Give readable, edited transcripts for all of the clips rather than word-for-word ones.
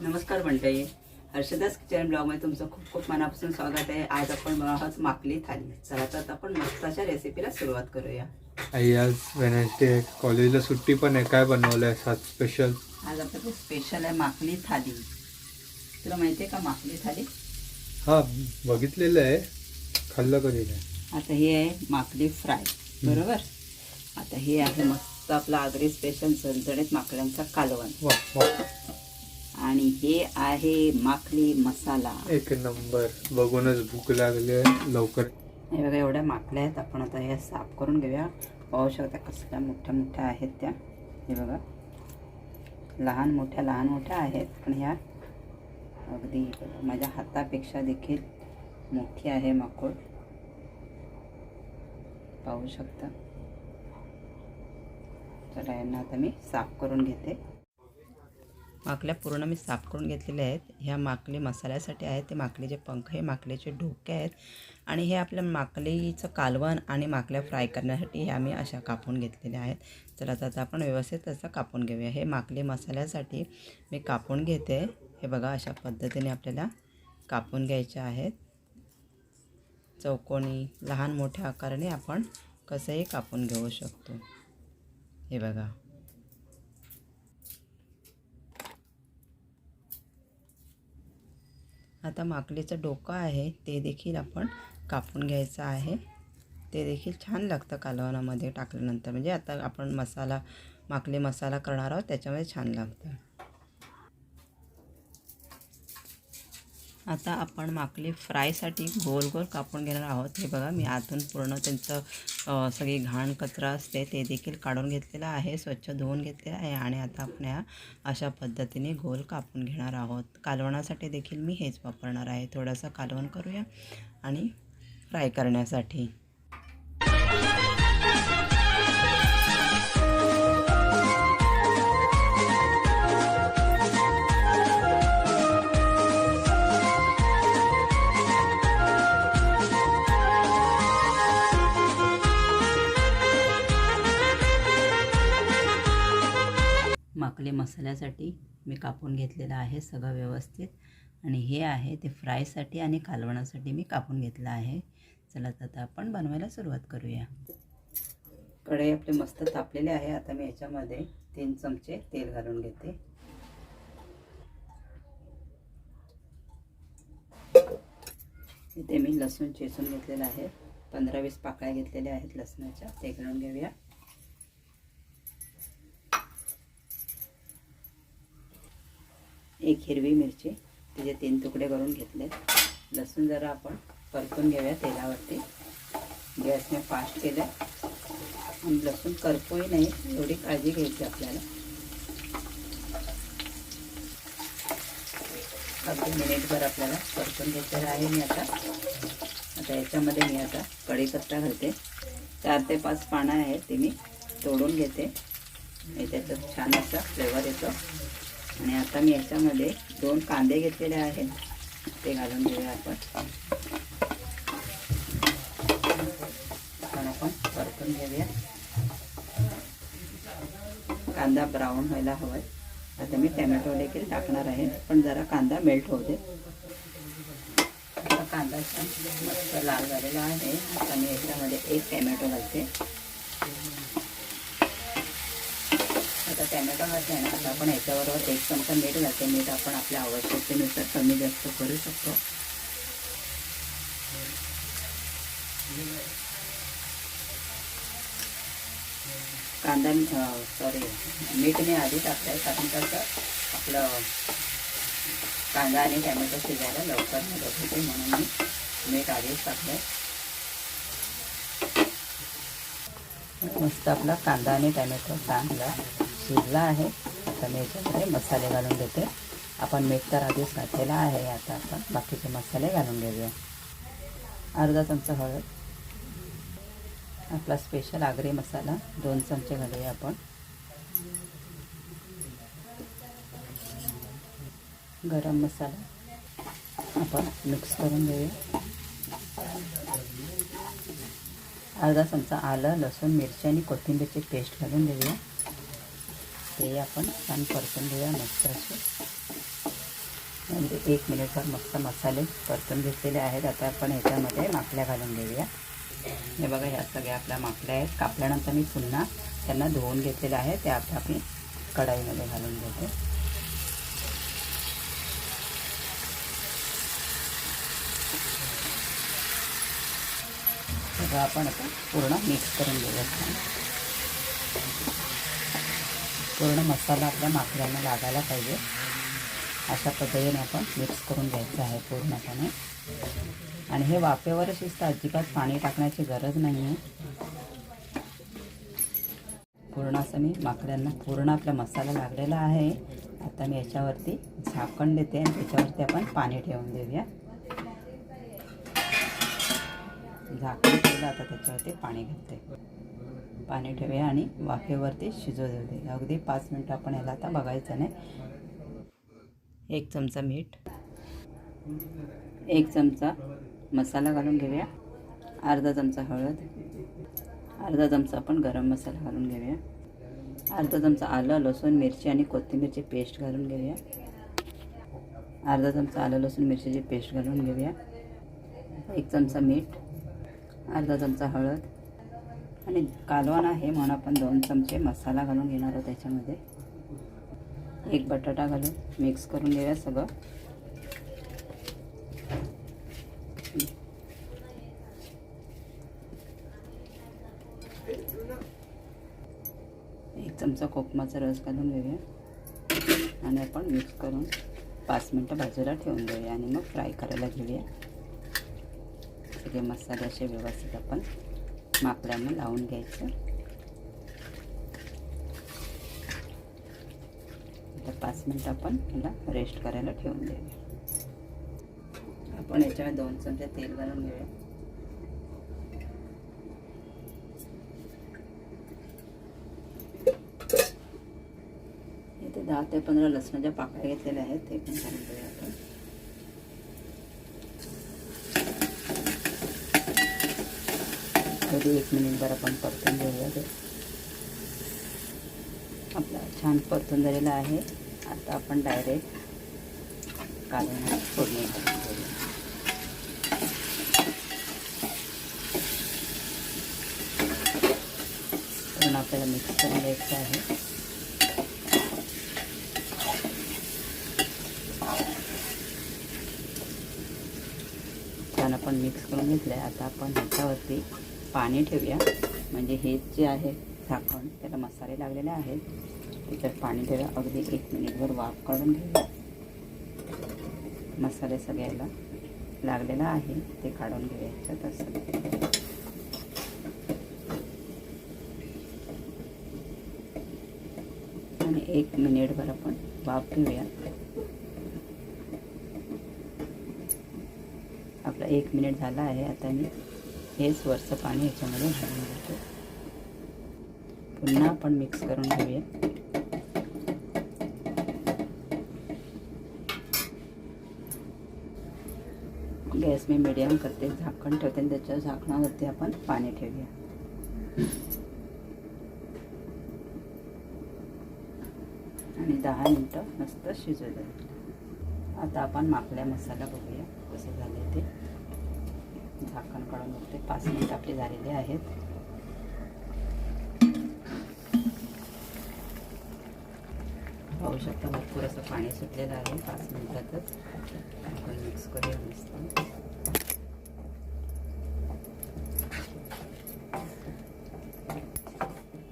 नमस्कार मंडळी, हर्षदास किचन ब्लॉगमध्ये तुमचं खूप खूप मनापासून स्वागत आहे. आज आपण बनवत माकली थाली. चला तर आपण मस्त अशा रेसिपीला सुरुवात करूया. आई आज वेनसडे कॉलेजला सुट्टी पण आहे. काय बनवलं आहे आज स्पेशल? आज आपलं स्पेशल आहे माकली थाली. तुला माहिती आहे का माकली थाली? हां, बघितलेलं आहे, खाल्लं कधी नाही. आता हे आहे माकली फ्राय, बरोबर. आता हे आहे मस्त आपला आगरी स्पेशल झणझणीत माकड्यांचा कालवण. वा वा, आणि हे आहे माकली मसाला. एक नंबर. बघूनच भूक लागली आहे. लवकर हे बघा, एवढ्या माकल्या आहेत. आपण आता हे साफ करून घेऊया. पाहू शकता कसल्या मोठ्या मोठ्या आहेत त्या. हे बघा, लहान मोठ्या आहेत, पण ह्या अगदी माझ्या हातापेक्षा देखील मोठी आहे माकूड. पाहू शकता. चला, यांना आता मी साफ करून घेते. माकल्या पूर्ण मी साफ करून घेतलेल्या आहेत. ह्या माकली मसाल्यासाठी आहेत. ते माकलीचे पंख, हे माकलीचे डोके आहेत. आणि हे आपल्या माकलीचं कालवण आणि माकल्या फ्राय करण्यासाठी हे आम्ही अशा कापून घेतलेल्या आहेत. चला तर आता आपण व्यवस्थित त्याचा कापून घेऊया. हे माकली मसाल्यासाठी मी कापून घेते. हे बघा, अशा पद्धतीने आपल्याला कापून घ्यायचे आहेत. चौकोनी लहान मोठ्या आकाराने आपण कसंही कापून घेऊ शकतो. हे बघा, आता माकलीचं डोकं आहे ते देखील आपण कापून घ्यायचं आहे. ते देखील छान लागतं कालवणामध्ये टाकल्यानंतर. म्हणजे आता आपण माकली मसाला करणार आहोत, त्याच्यामध्ये छान लागतं. आता आपण माकली फ्रायसाठी गोल गोल कापून घेणार आहोत. हे बघा, मी आतून पूर्ण त्यांचं सगळी घाण कचरा असते ते देखील काढून घेतलेला आहे, स्वच्छ धुवून घेतलेला आहे. आणि आता आपण ह्या अशा पद्धतीने गोल कापून घेणार आहोत. कालवणासाठी देखील मी हेच वापरणार आहे. थोडंसं कालवण करूया आणि फ्राय करण्यासाठी. माकली मसाल्यासाठी मी कापून घेतलेलं आहे सगळं व्यवस्थित. आणि हे आहे ते फ्रायसाठी आणि कालवणासाठी मी कापून घेतलं आहे. चला तर आता आपण बनवायला सुरुवात करूया. कढई आपले मस्त तापलेले आहे. आता मी याच्यामध्ये 3 चमचे तेल घालून घेते. इथे मी लसूण चेचून घेतलेलं आहे. 15-20 पाकळ्या घेतलेल्या आहेत लसणाच्या, ते घालून घेऊया. एक हिरवी मिरची, तिचे 3 तुकडे करून घेतले. लसूण जरा आपण परतून घेऊया तेलावरती. गॅसने फास्ट केलं आणि लसूण करपूही नाही, एवढी काळजी घ्यायची आपल्याला. अगदी मिनिटभर आपल्याला परतून घ्यायचं आहे. मी आता याच्यामध्ये मी आता कढीपत्ता घालते. 4 ते 5 पानं आहेत, ते मी तोडून घेते. त्याच्यात छान असा फ्लेवर येतो. आणि आता मी याच्यामध्ये 2 कांदे घेतलेले आहेत, ते घालून घेऊया आपण. आपण परतून घेऊया. कांदा ब्राऊन व्हायला हवा आहे. आता मी टॅमॅटो देखील टाकणार आहे, पण जरा कांदा मेल्ट होऊ दे. आता कांदा छान मस्त लाल झालेला आहे. आता मी याच्यामध्ये 1 टॅमॅटो घालते. आता टॅमॅटो घातला आहे ना, आता आपण याच्याबरोबर 1 चमचा मीठ घालते. मीठ आपण आपल्या आवश्यकतेनुसार कमी जास्त करू शकतो. मीठ मी आधी टाकलं आहे, कारण कसं आपलं कांदा आणि टॅमॅटो शिजायला लवकर मदत होते, म्हणून मी मीठ आधीच टाकलं आहे. मस्त आपला कांदा आणि टॅमॅटो चांगला शिजला आहे. आता मी याच्यामध्ये मसाले घालून देते. आपण मीठ तर आधीच घातलेला आहे. आता आपण बाकीचे मसाले घालून घेऊया. अर्धा चमचा हळद, आपला स्पेशल आगरी मसाला 2 चमचे घालूया आपण. गरम मसाला आपण मिक्स करून घेऊया. अर्धा चमचा आलं, लसूण, मिरची आणि कोथिंबीरची पेस्ट घालून देऊया. ते आपण छान परतून घेऊया मस्त असे. म्हणजे 1 मिनिटभर मस्त मसाले परतून घेतलेले आहेत. आता आपण ह्याच्यामध्ये माकल्या घालून घेऊया. हे बघा, ह्या सगळ्या आपल्या माकल्या आहेत. कापल्यानंतर मी पुन्हा त्यांना धुवून घेतलेलं आहे. ते आता आपण कढाईमध्ये घालून घेते. सगळं आपण आता पूर्ण मिक्स करून घेऊया. पूर्ण मसाला आपल्या माकड्यांना लागायला पाहिजे अशा पद्धतीने आपण मिक्स करून घ्यायचं आहे पूर्णपणे. आणि हे वाफेवर शिजतं, अजिबात पाणी टाकण्याची गरज नाही आहे. पूर्ण असं मी माकड्यांना पूर्ण आपला मसाला लागलेला आहे. आता मी याच्यावरती झाकण देते आणि त्याच्यावरती आपण पाणी ठेवून देऊया. झाकण ठेवलं, आता त्याच्यावरती पाणी घालते. पाणी ठेवूया आणि वाफेवरती शिजू देऊ दे. अगदी 5 मिनटं आपण याला आता बघायचं नाही. 1 चमचा मीठ, 1 चमचा मसाला घालून घेऊया. अर्धा चमचा हळद, अर्धा चमचा आपण गरम मसाला घालून घेऊया. अर्धा चमचा आलं, लसूण, मिरची आणि कोथिंबीरची पेस्ट घालून घेऊया. अर्धा चमचा आलं, लसूण, मिरचीची पेस्ट घालून घेऊया. 1 चमचा मीठ, अर्धा चमचा हळद आणि कालवण आहे म्हणून आपण 2 चमचे मसाला घालून घेणार आहोत. त्याच्यामध्ये 1 बटाटा घालून मिक्स करून घेऊया सगळं. एक चमचा कोकमाचा रस घालून घेऊया आणि आपण मिक्स करून 5 मिनटं बाजूला ठेवून देऊया आणि मग फ्राय करायला घेऊया. सगळे मसाले असे व्यवस्थित आपण माकड्यांना लावून घ्यायचं. आता 5 मिनटं आपण याला रेस्ट करायला ठेवून देऊया. आपण याच्यामध्ये 2 चमचे तेल घालून घेऊया. इथे 10 ते 15 लसणाच्या पाकळ्या घेतलेल्या आहेत, ते पण घालून घेऊया आपण. तरी 1 मिनिटभर आपण परतून घेऊया. ते आपला छान परतून झालेला आहे. आता आपण डायरेक्ट कालवण फोडणी घालून पूर्ण आपल्याला मिक्स करून घ्यायचं आहे. छान आपण मिक्स करून घेतलं आहे. आता आपण ह्याच्यावरती पाणी ठेवूया. म्हणजे हे जे आहे झाकण, त्याला मसाले लागलेले आहेत, त्याच्यात पाणी ठेवूया. अगदी 1 मिनिटभर वाफ काढून घेऊया. मसाले सगळ्याला लागलेला आहे ते काढून घेऊया ह्याच्यात असं. आणि 1 मिनिटभर आपण वाफ घेऊया. आपला 1 मिनिट झाला आहे. आता मी हेच वरचं पाणी ह्याच्यामध्ये घालून घेतो. पुन्हा आपण मिक्स करून घेऊया. गॅस मी मीडियम करते, झाकण ठेवते आणि त्याच्या झाकणावरती आपण पाणी ठेवूया. आणि 10 मिनटं मस्त शिजू द्या. आता आपण माकल्या मसाला बघूया कसं झालं ते. झाकण काढून बघते. 5 मिनिट आपले झालेले आहेत. पाहू शकता भरपूर असं पाणी सुटलेलं आहे. 5 मिनिटातच आपण मिक्स करूया मस्त.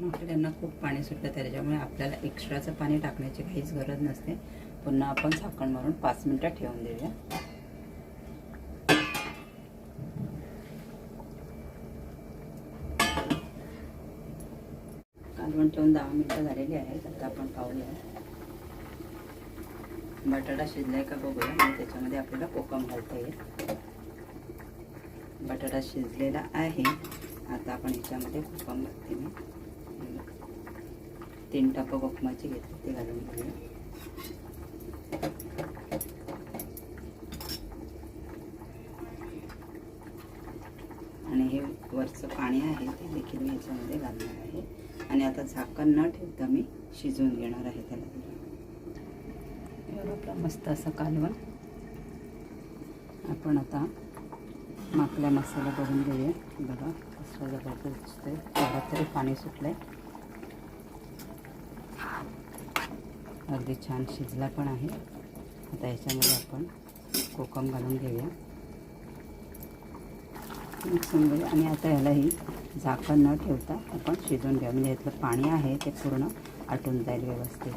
माकड्यांना खूप पाणी सुटलं, त्याच्यामुळे आपल्याला एक्स्ट्राचं पाणी टाकण्याची काहीच गरज नसते. पुन्हा आपण झाकण मारून 5 मिनिटं ठेवून देऊया. कालवण ठेवून 10 मिनिटं झालेली आहेत. आता आपण पाहूया बटाटा शिजलाय का बघूया. आणि त्याच्यामध्ये आपल्याला कोकम घालता येईल. बटाटा शिजलेला आहे. आता आपण ह्याच्यामध्ये कोकम घालते. मी 3 टप्पं कोकमाची घेतली, ते घालून घेऊया. आणि हे वरचं पाणी आहे ते देखील मी ह्याच्यामध्ये घालणार आहे. आणि आता झाकण न ठेवता मी शिजवून घेणार आहे त्याला. आपला मस्त असं कालवण आपण आता माकल्या मसाला बघून घेऊया. बघा कसं जबरदस्त दिसतंय. थोडं तरी पाणी सुटलंय. अगदी छान शिजला पण आहे. आता याच्यामध्ये आपण कोकम घालून घेऊया, मिक्सून घेऊया. आणि आता ह्यालाही झाकण न ठेवता आपण शिजवून घ्या, म्हणजे यातलं पाणी आहे ते पूर्ण आटून जाईल व्यवस्थित.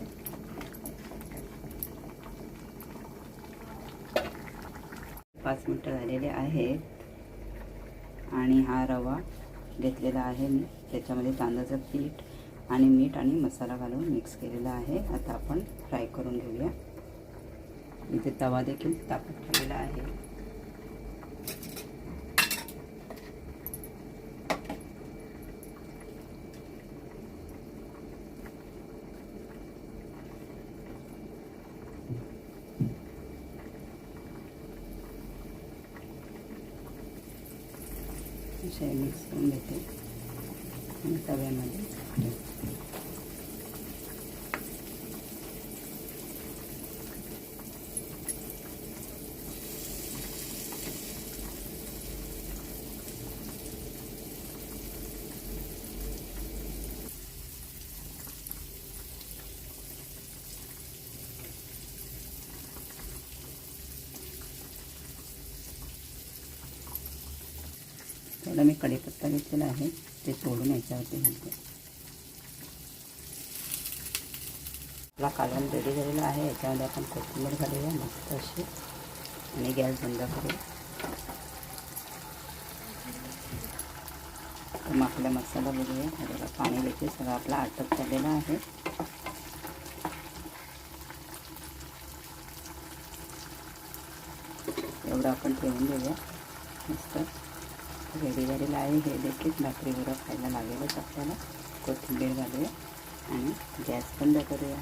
पाच मिनटं झालेले आहेत आणि हा रवा घेतलेला आहे मी. त्याच्यामध्ये तांदळाचं पीठ आणि मीठ आणि मसाला घालून मिक्स केलेला आहे. आता आपण फ्राय करून घेऊया. इथे तवा देखील तापत ठेवलेला आहे. असे मिक्स करून घेते आणि तव्यामध्ये थोडा मी कढीपत्ता घेतलेला आहे ते तोडून याच्यावरती घालते. आपला कालवण रेडी झालेला आहे. याच्यामध्ये आपण कोथिंबीर घालूया मस्त अशी आणि गॅस बंद करूया. तर आपला मसाला बघूया. ह्याला पाणी देखील सगळं आपला आटत झालेला आहे. एवढं आपण ठेवून देऊया. मस्त रेडी झालेलं आहे. हे देखील भाकरीबरोबर खायला लागेलच आपल्याला. कोथिंबीर घालूया आणि गॅस बंद करूया.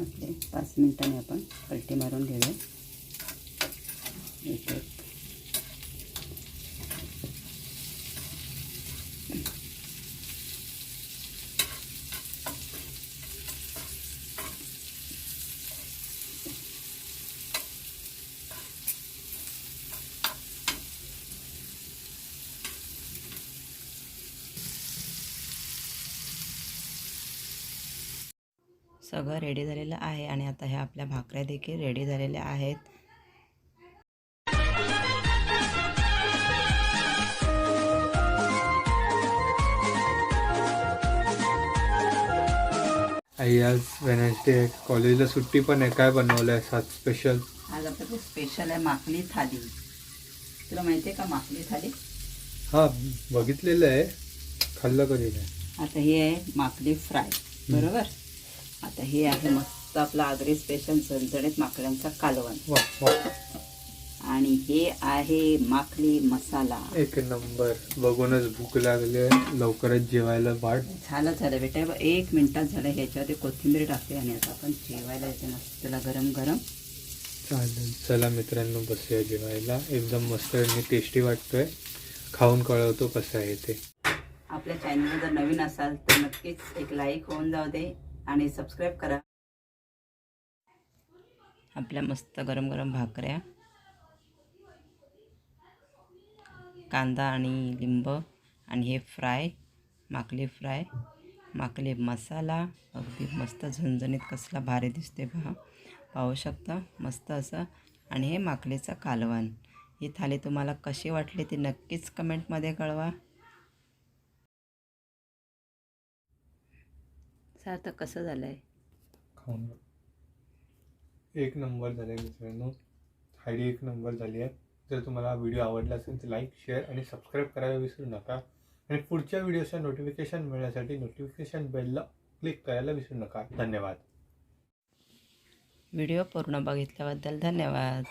ओके, 5 मिनिटांनी आपण पलटी मारून घेऊया. एक सगळं रेडी झालेलं आहे आणि आता ह्या आपल्या भाकऱ्या देखील रेडी झालेल्या आहेत. आई आज वेनसडे कॉलेजला सुट्टी पण आहे. काय बनवलं आहे आज स्पेशल? आज आपलं स्पेशल आहे माकली थाली. तुला माहिती आहे का माकली थाली? हां, बघितलेलं आहे, खाल्लं कधी नाही. आता हे आहे माकली फ्राय, बरोबर. आता हे आहे मस्त आपला आगरी स्पेशल झणझणीत माकड्यांचा कालवण. वा वा, आणि हे आहे माकली मसाला. एक नंबर. बघूनच भूक लागली. लवकरच जेवायला वाढ. झालं बेटा. 1 मिनिटात झालं. ह्याच्यामध्ये कोथिंबीर टाकते आणि आता आपण जेवायला येते मस्त त्याला गरम गरम. चालेल, चला मित्रांनो बसूया जेवायला. एकदम मस्त आणि टेस्टी वाटतोय. खाऊन कळवतो कसं आहे ते. आपल्या चॅनलवर जर नवीन असाल तर नक्कीच एक लाईक होऊन जाऊ दे आणि सबस्क्राईब करा. आपल्या मस्त गरम गरम भाकऱ्या, कांदा आणि लिंब आणि हे फ्राय, माकली फ्राय, माकली मसाला. अगदी मस्त झणझणीत कसला भारी दिसते पहा. पाहू शकता मस्त असं. आणि हे माकलीचं कालवण. ही थाली तुम्हाला कशी वाटली ती नक्कीच कमेंटमध्ये कळवा. सार्थक कसं झालं आहे? खाऊन एक नंबर झाले मित्रांनो. थाळी एक नंबर झाली आहे. जर तुम्हाला व्हिडिओ आवडला असेल तर लाईक, शेअर आणि सबस्क्राईब करायला विसरू नका. आणि पुढच्या व्हिडिओच्या नोटिफिकेशन मिळण्यासाठी नोटिफिकेशन बेलला क्लिक करायला विसरू नका. धन्यवाद. व्हिडिओ पूर्ण बघितल्याबद्दल धन्यवाद.